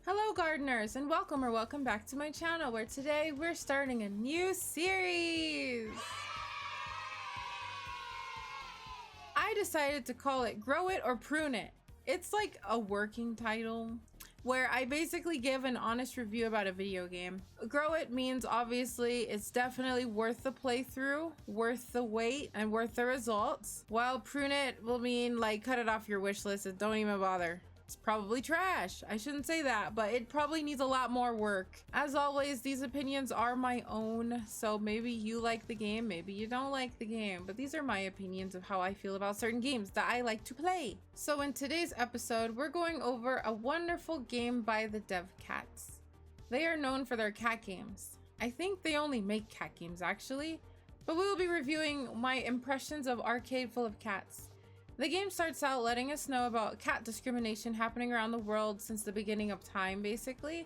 Hello gardeners, and welcome back to my channel, where today we're starting a new series. I decided to call it Grow It or Prune It. It's like a working title where I basically give an honest review about a video game. Grow It means obviously it's definitely worth the playthrough, worth the wait, and worth the results. While Prune It will mean like cut it off your wish list and don't even bother. It's probably trash. I shouldn't say that, but it probably needs a lot more work. As always, these opinions are my own, so maybe you like the game, maybe you don't like the game, but these are my opinions of how I feel about certain games that I like to play. So in today's episode, we're going over a wonderful game by the Devcats. They are known for their cat games. I think they only make cat games actually, but we will be reviewing my impressions of Arcade Full of Cats. The game starts out letting us know about cat discrimination happening around the world since the beginning of time, basically.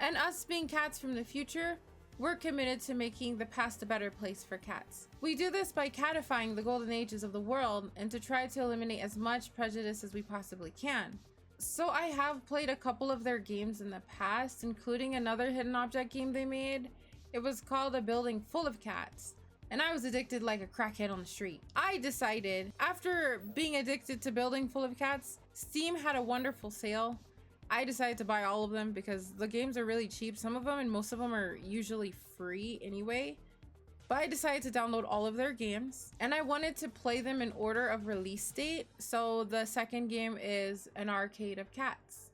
And us being cats from the future, we're committed to making the past a better place for cats. We do this by catifying the golden ages of the world and to try to eliminate as much prejudice as we possibly can. So I have played a couple of their games in the past, including another hidden object game they made. It was called A Building Full of Cats. And I was addicted like a crackhead on the street. I decided, after being addicted to Building Full of Cats, Steam had a wonderful sale. I decided to buy all of them because the games are really cheap. Some of them and most of them are usually free anyway. But I decided to download all of their games and I wanted to play them in order of release date. So the second game is An Arcade of Cats.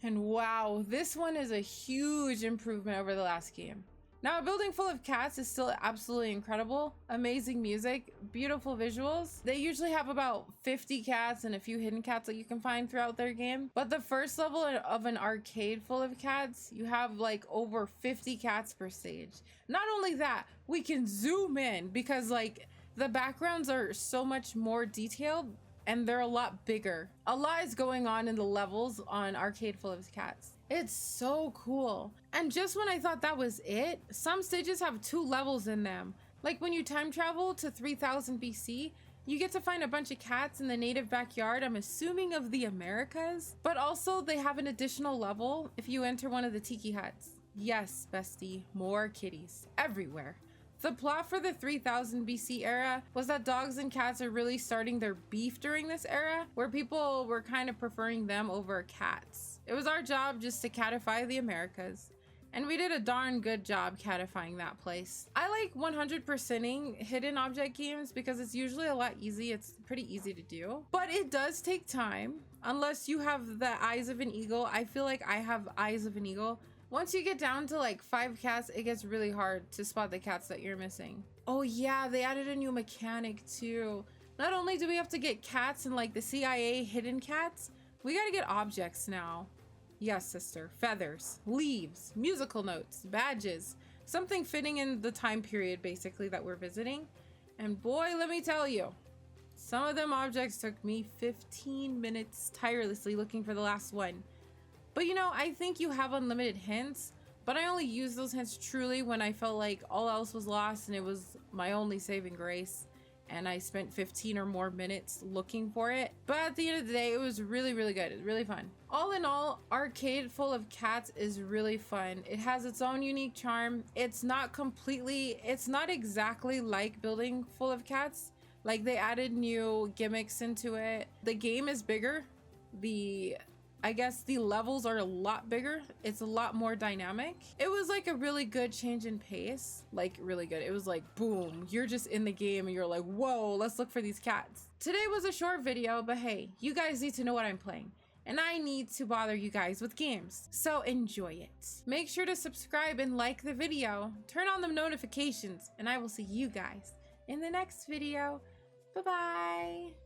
And wow, this one is a huge improvement over the last game. Now, A Building Full of Cats is still absolutely incredible. Amazing music, beautiful visuals. They usually have about 50 cats and a few hidden cats that you can find throughout their game. But the first level of An Arcade Full of Cats, you have like over 50 cats per stage. Not only that, we can zoom in because like the backgrounds are so much more detailed and they're a lot bigger. A lot is going on in the levels on Arcade Full of Cats. It's so cool. And just when I thought that was it, some stages have 2 levels in them. Like when you time travel to 3000 BC, you get to find a bunch of cats in the native backyard, I'm assuming of the Americas. But also they have an additional level if you enter one of the tiki huts. Yes, bestie, more kitties everywhere. The plot for the 3000 BC era was that dogs and cats are really starting their beef during this era, where people were kind of preferring them over cats. It was our job just to catify the Americas, and we did a darn good job catifying that place. I like 100%ing hidden object games because it's usually a lot easy. It's pretty easy to do, but it does take time. Unless you have the eyes of an eagle. I feel like I have eyes of an eagle. Once you get down to like 5 cats, it gets really hard to spot the cats that you're missing. Oh yeah, they added a new mechanic too. Not only do we have to get cats and like the CIA hidden cats, we gotta get objects now. Yes, sister. Feathers, leaves, musical notes, badges, something fitting in the time period basically that we're visiting. And boy, let me tell you, some of them objects took me 15 minutes tirelessly looking for the last one. But you know, I think you have unlimited hints, but I only used those hints truly when I felt like all else was lost and it was my only saving grace. And I spent 15 or more minutes looking for it. But at the end of the day, it was really, really good. It's really fun. All in all, Arcade Full of Cats is really fun. It has its own unique charm. It's not exactly like Building Full of Cats. Like they added new gimmicks into it. The game is bigger. I guess the levels are a lot bigger. It's a lot more dynamic. It was like a really good change in pace. Like really good. It was like, boom, you're just in the game and you're like, whoa, let's look for these cats. Today was a short video, but hey, you guys need to know what I'm playing. And I need to bother you guys with games. So enjoy it. Make sure to subscribe and like the video. Turn on the notifications and I will see you guys in the next video. Bye-bye.